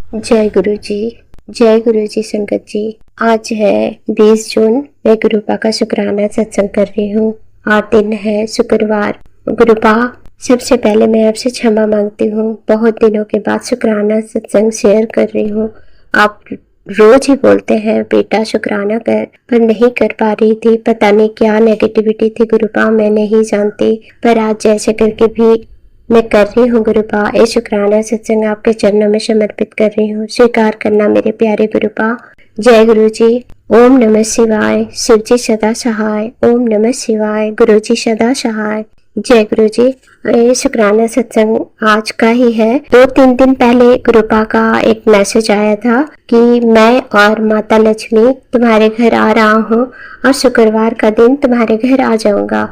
जय गुरु जी। जय गुरु जी संगत जी। आज है 20 जून। मैं गुरुपा का शुक्राना सत्संग कर रही हूँ और दिन है शुक्रवार। गुरुपा, सबसे पहले मैं आपसे क्षमा मांगती हूँ। बहुत दिनों के बाद शुक्राना सत्संग शेयर कर रही हूँ। आप रोज ही बोलते हैं बेटा शुक्राना कर, पर नहीं कर पा रही थी। पता नहीं क्या नेगेटिविटी थी गुरुपा, मैं नहीं जानती, पर आज जैसे करके भी मैं कर रही हूँ गुरुपा। ये शुक्राना सत्संग आपके चरणों में समर्पित कर रही हूँ, स्वीकार करना मेरे प्यारे गुरुपा। जय गुरु जी। ओम नमः शिवाय। शिव जी सदा सहाय। ओम नमः शिवाय। गुरु जी सदा सहाय। जय गुरु जी। ये शुक्राना सत्संग आज का ही है। 2-3 दिन पहले गुरुपा का एक मैसेज आया था कि मैं और माता लक्ष्मी तुम्हारे घर आ रहा हूँ और शुक्रवार का दिन तुम्हारे घर आ जाऊंगा।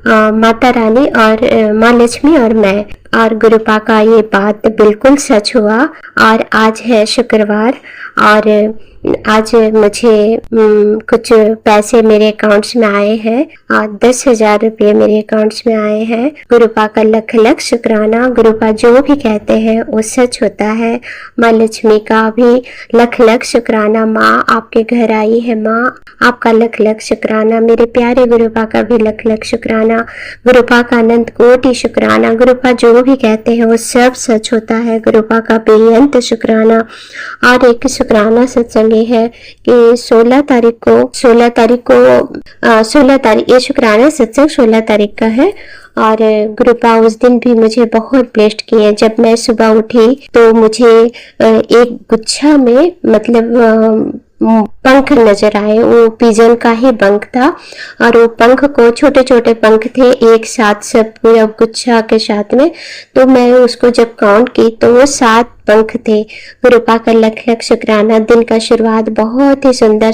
माता रानी और माँ लक्ष्मी और मैं। और गुरुपा का ये बात बिल्कुल सच हुआ। और आज है शुक्रवार और आज मुझे कुछ पैसे मेरे अकाउंट्स में आए हैं और 10,000 रुपये मेरे अकाउंट्स में आए हैं। गुरुपा का लख लख शुक्राना। गुरुपा जो भी कहते हैं वो सच होता है। माँ लक्ष्मी का भी लख लख शुक्राना। माँ आपके घर आई है, माँ आपका लख लख शुक्राना। मेरे प्यारे गुरुपा का भी लख लख शुक्राना। गुरुपा का अनंत कोटि शुक्राना। गुरुपा जो भी कहते हैं वो सब सच होता है। गुरुपा का बेअंत शुक्राना। और एक शुक्राना सत्संग है कि 16 तारीख ये शुक्राना सत्संग 16 तारीख का है। और गुरुपा उस दिन भी मुझे बहुत ब्लेस्ड किए। जब मैं सुबह उठी तो मुझे एक गुच्छा में मतलब पंख नजर आए। वो पिजन का ही पंख था और वो पंख को छोटे छोटे पंख थे एक साथ सब पूरा गुच्छा के साथ में। तो मैं उसको जब काउंट की तो वो 7 पंख थे। गुरुपा का लख लख शुक्राना। दिन का शुरुआत बहुत ही सुंदर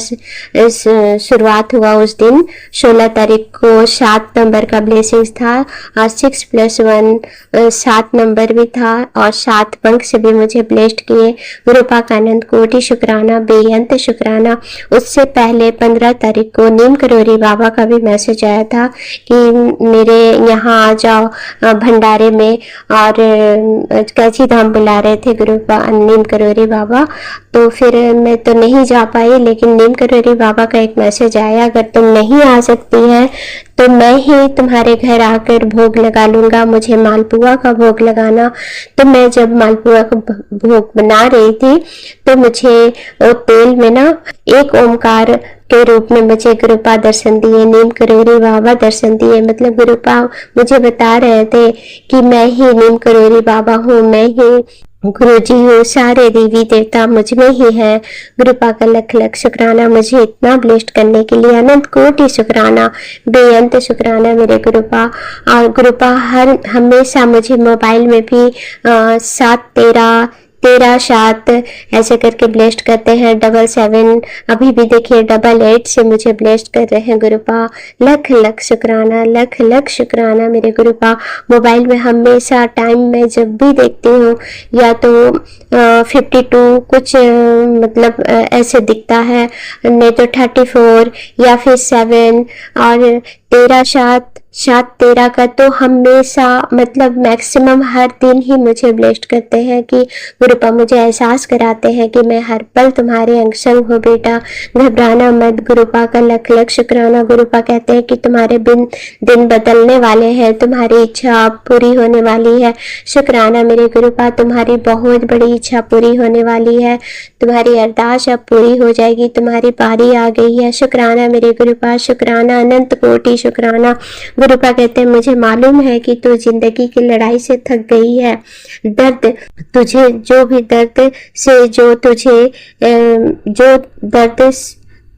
शुरुआत हुआ उस दिन। 16 तारीख को 7 नंबर का ब्लेसिंग्स था और 6+1 7 नंबर भी था और 7 पंख से भी मुझे ब्लेस्ड किए। गुरुपा का अनंत कोटि शुक्राना, बेअंत शुक्राना। उससे पहले 15 तारीख को नीम करोरी बाबा का भी मैसेज आया था कि मेरे यहाँ आ जाओ भंडारे में, और कैची धाम बुला रहे थे गुरुपा नीम करोरी बाबा। तो फिर मैं तो नहीं जा पाई, लेकिन नीम करोरी बाबा का एक मैसेज आया, अगर तुम नहीं आ सकती है तो मैं ही तुम्हारे घर आकर भोग लगा लूंगा। मुझे मालपुआ का भोग लगाना। तो मैं जब मालपुआ का भोग बना रही थी तो मुझे तेल में ना एक ओमकार के रूप में मुझे गुरुपा दर्शन दिए, नीम करोरी बाबा दर्शन दिए। मतलब गुरुपा मुझे बता रहे थे कि मैं ही नीम करोरी बाबा हूँ, मैं ही गुरु जी हूँ, सारे देवी देवता मुझ में ही है। गुरुपा का लख लख शुक्राना। मुझे इतना ब्लेस्ड करने के लिए अनंत कोटि शुक्राना, बेअंत शुक्राना मेरे गुरुपा। और गुरुपा हमेशा मुझे मोबाइल में भी 7-13-7 ऐसे करके ब्लेस्ड करते हैं। 77 अभी भी देखिए 88 से मुझे ब्लेस्ड कर रहे हैं गुरुपा। लख लख शुक्राना, लख लख शुक्राना मेरे गुरुपा। मोबाइल में हमेशा टाइम में जब भी देखती हूँ या तो 52 कुछ मतलब ऐसे दिखता है, नहीं तो 34 या फिर 7 और 13-7-13 का तो हमेशा मतलब मैक्सिमम हर दिन ही मुझे ब्लेस्ड करते हैं कि गुरुपा मुझे एहसास कराते हैं कि मैं हर पल तुम्हारे अंग संग हूँ बेटा, घबराना मत। गुरुपा का लख लख शुक्राना। गुरुपा कहते हैं कि तुम्हारे दिन बदलने वाले हैं, तुम्हारी इच्छा पूरी होने वाली है। शुक्राना मेरे गुरुपा, तुम्हारी बहुत बड़ी इच्छा पूरी होने वाली है। तुम्हारी अरदास अब पूरी हो जाएगी, तुम्हारी बारी आ गई है। शुक्राना मेरे गुरुपा, शुक्राना, अनंत कोटि शुक्राना। गुरुपा कहते हैं मुझे मालूम है कि तू जिंदगी की लड़ाई से थक गई है। दर्द तुझे जो भी दर्द से जो दर्द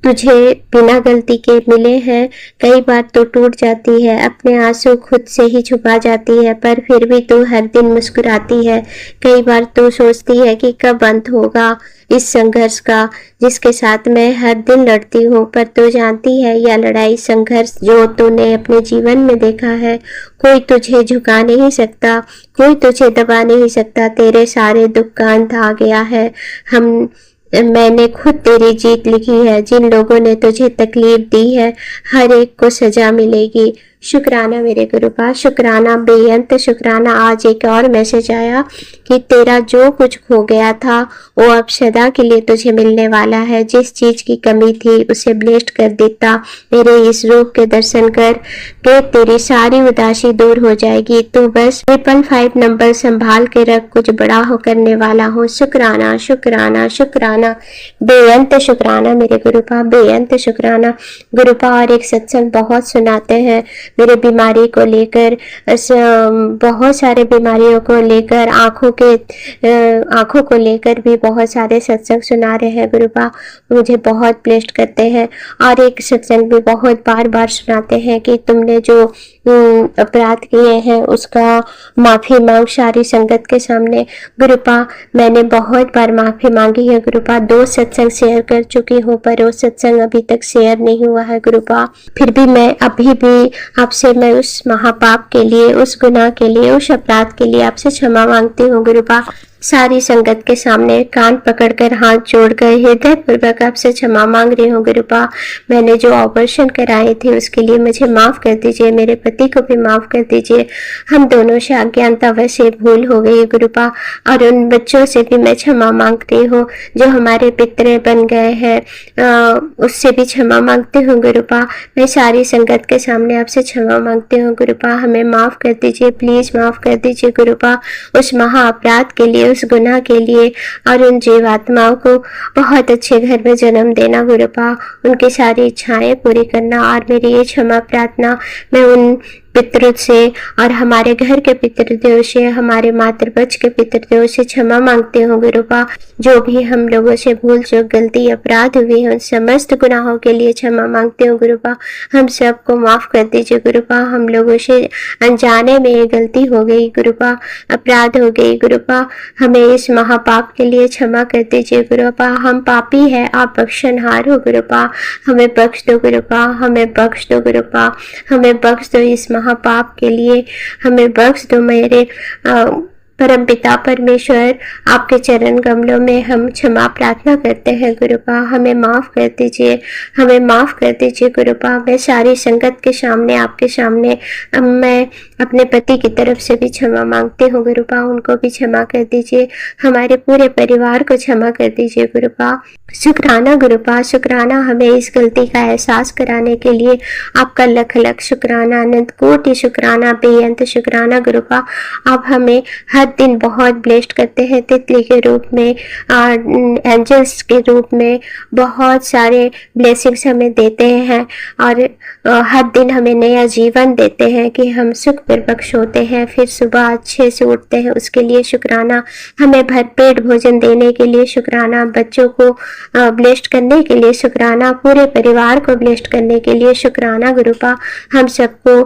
तुझे बिना गलती के मिले हैं, कई बार तो टूट जाती है, अपने आंसू खुद से ही छुपा जाती है, पर फिर भी तू हर दिन मुस्कुराती है। कई बार तू सोचती है कि कब अंत होगा इस संघर्ष का जिसके साथ मैं हर दिन लड़ती हूँ, पर तू जानती है यह लड़ाई संघर्ष जो तूने अपने जीवन में देखा है, कोई तुझे झुका नहीं सकता, कोई तुझे दबा नहीं सकता। तेरे सारे दुख का अंत आ गया है। मैंने खुद तेरी जीत लिखी है। जिन लोगों ने तुझे तकलीफ दी है हर एक को सजा मिलेगी। शुक्राना मेरे गुरुपा, शुक्राना बेअंत शुक्राना। आज एक और मैसेज आया कि तेरा जो कुछ खो गया था वो अब सदा के लिए तुझे मिलने वाला है। जिस चीज की कमी थी उसे ब्लेस्ड कर देता। मेरे इस रूप के दर्शन कर के तेरी सारी उदासी दूर हो जाएगी। तू बस 555 नंबर संभाल के रख, कुछ बड़ा हो करने वाला हो। शुक्राना शुक्राना शुक्राना, बेअंत शुक्राना मेरे गुरुपा, बेअंत शुक्राना गुरुपा। और एक सत्संग बहुत सुनाते हैं मेरे बीमारी को लेकर, बहुत सारे बीमारियों को लेकर, आंखों को लेकर भी बहुत सारे सत्संग सुना रहे हैं गुरुपा, मुझे बहुत ब्लेस्ड करते हैं। और एक सत्संग भी बहुत बार बार सुनाते हैं कि तुमने जो अपराध किए हैं उसका माफी मांग सारी संगत के सामने। गुरुपा मैंने बहुत बार माफी मांगी है गुरुपा, 2 सत्संग शेयर कर चुकी हूँ पर वो सत्संग अभी तक शेयर नहीं हुआ है गुरुपा। फिर भी मैं अभी भी आपसे मैं उस महापाप के लिए, उस गुनाह के लिए, उस अपराध के लिए आपसे क्षमा मांगती हूँ गुरुपा। सारी संगत के सामने कान पकड़कर हाथ जोड़कर हृदय पूर्वक आपसे क्षमा मांग रही हूँ गुरुपा। मैंने जो ऑपरेशन कराए थे उसके लिए मुझे माफ कर दीजिए, मेरे पति को भी माफ कर दीजिए। हम दोनों से अज्ञानतावश से भूल हो गई गुरुपा। और उन बच्चों से भी मैं क्षमा मांगती हूँ जो हमारे पितरे बन गए हैं, उससे भी क्षमा मांगती हूँ गुरुपा। मैं सारी संगत के सामने आपसे क्षमा मांगती हूँ गुरुपा, हमें माफ कर दीजिए, प्लीज माफ कर दीजिए गुरुपा उस महा अपराध के लिए, उस गुनाह के लिए। और उन जीवात्माओं को बहुत अच्छे घर में जन्म देना गुरुपा, उनकी सारी इच्छाएं पूरी करना। और मेरी ये क्षमा प्रार्थना मैं उन पितृ से और हमारे घर के पितृदेव से, हमारे मातृपक्ष के पितृदेव से क्षमा मांगती हूँ गुरुपा। जो भी हम लोगों से भूल चूक गलती अपराध हुई है उन समस्त गुनाहों के लिए क्षमा मांगती हूँ गुरुपा। हम सबको माफ कर दीजिए गुरुपा, हम लोगों से अनजाने में ये गलती हो गई गुरुपा, अपराध हो गई गुरुपा। हमें इस महापाप के लिए क्षमा कर दीजिए गुरुपा। हम पापी है, आप बख्शनहार हो गुरुपा, हमें बख्श दो गुरुपा, हमें बख्श दो गुरुपा, हमें बख्श दो इस महापाप के लिए, हमें बख्श दो मेरे परम पिता परमेश्वर। आपके चरण कमलों में हम क्षमा प्रार्थना करते हैं गुरुपा, हमें माफ कर दीजिए, हमें माफ कर दीजिए गुरुपा। मैं सारी संगत के सामने, आपके सामने मैं अपने पति की तरफ से भी क्षमा मांगती हूँ गुरुपा, उनको भी क्षमा कर दीजिए, हमारे पूरे परिवार को क्षमा कर दीजिए गुरुपा। शुक्राना गुरुपा, शुक्राना हमें इस गलती का एहसास कराने के लिए आपका लख लख शुक्राना, अनंत कोटि शुक्राना, बेअंत शुक्राना गुरुपा। आप हमें हर दिन बहुत ब्लेस्ड करते हैं, तितली के रूप में, एंजल्स के रूप में बहुत सारे ब्लेसिंग्स हमें देते हैं और हर दिन हमें नया जीवन देते हैं कि हम सुख पूर्वक सोते हैं, फिर सुबह अच्छे से उठते हैं, उसके लिए शुक्राना। हमें भरपेट भोजन देने के लिए शुक्राना, बच्चों को ब्लेस्ड करने के लिए शुक्राना, पूरे परिवार को ब्लेस्ड करने के लिए शुक्राना गुरुपा। हम सबको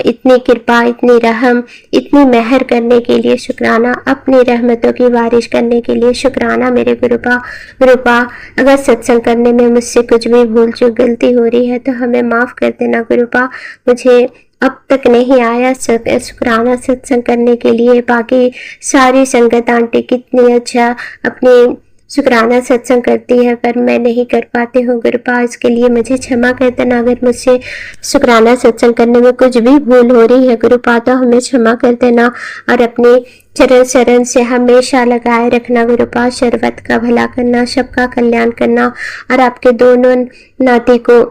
इतनी कृपा, इतनी रहम, इतनी मेहर करने के लिए शुक्राना, अपनी रहमतों की बारिश करने के लिए शुक्राना मेरे गुरुपा। गुरुपा अगर सत्संग करने में मुझसे कुछ भी भूल चूक गलती हो रही है तो हमें माफ कर देना गुरुपा। मुझे अब तक नहीं आया शुक्राना सत्संग करने के लिए, बाकी सारी संगत आंटी कितनी अच्छा अपनी शुक्राना सत्संग करती है पर मैं नहीं कर पाती हूँ गुरुपा, इसके लिए मुझे क्षमा कर देना। अगर मुझसे शुक्राना सत्संग करने में कुछ भी भूल हो रही है गुरुपा तो हमें क्षमा कर देना और अपने चरण शरण से हमेशा लगाए रखना गुरुपा। सर्वत का भला करना, सबका कल्याण करना और आपके दोनों नाती को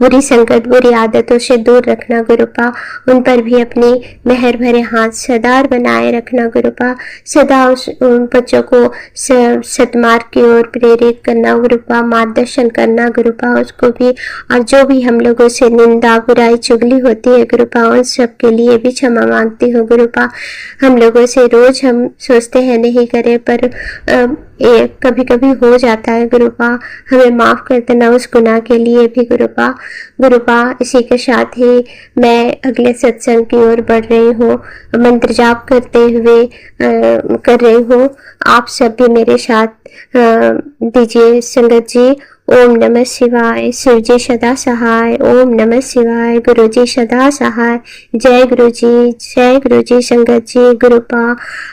बुरी संगत, बुरी आदतों से दूर रखना गुरुपा। उन पर भी अपनी मेहर भरे हाथ सदा बनाए रखना गुरुपा। सदा उन बच्चों को सतमार्ग की ओर प्रेरित करना गुरुपा, मार्गदर्शन करना गुरुपा उसको भी। और जो भी हम लोगों से निंदा, बुराई, चुगली होती है गुरुपा उन सब के लिए भी क्षमा मांगती हूँ गुरुपा। हम लोगों से रोज हम सोचते हैं नहीं करें पर कभी कभी हो जाता है गुरुपा, हमें माफ कर देना उस गुनाह के लिए भी गुरुपा। गुरुपा इसी के साथ ही मैं अगले सत्संग की ओर बढ़ रही हूँ, मंत्र जाप करते हुए कर रही हूँ। आप सब भी मेरे साथ दीजिए संगत जी। ओम नमः शिवाय। शिव जी सदा सहाय। ओम नमः शिवाय। गुरु जी सदा सहाय। जय गुरु जी, जय गुरु जी। संगत जी, गुरुपा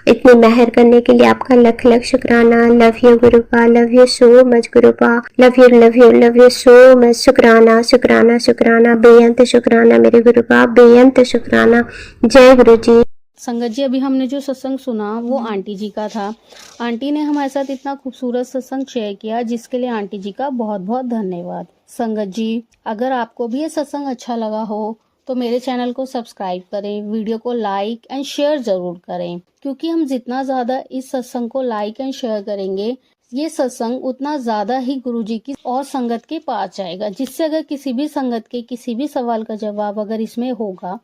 इतनी मेहर करने के लिए आपका लख लख शुक्राना। Love you गुरुपा, love you so much गुरुपा, love you love you love you so much. शुक्राना शुक्राना शुक्राना, बेअंत शुक्राना मेरे गुरुपा, बेअंत शुक्राना। जय गुरु जी। संगत जी, अभी हमने जो सत्संग सुना वो आंटी जी का था। आंटी ने हमारे साथ इतना खूबसूरत सत्संग शेयर किया, जिसके लिए आंटी जी का बहुत बहुत धन्यवाद। संगत जी, अगर आपको भी ये सत्संग अच्छा लगा हो तो मेरे चैनल को सब्सक्राइब करें, वीडियो को लाइक एंड शेयर जरूर करें, क्योंकि हम जितना ज्यादा इस सत्संग को लाइक एंड शेयर करेंगे, ये सत्संग उतना ज्यादा ही गुरु जी की और संगत के पास जाएगा, जिससे अगर किसी भी संगत के किसी भी सवाल का जवाब अगर इसमें होगा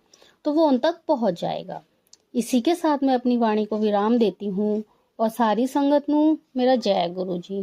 तो वो उन तक पहुंच जाएगा। इसी के साथ मैं अपनी वाणी को विराम देती हूँ और सारी संगत नू मेरा जय गुरु जी।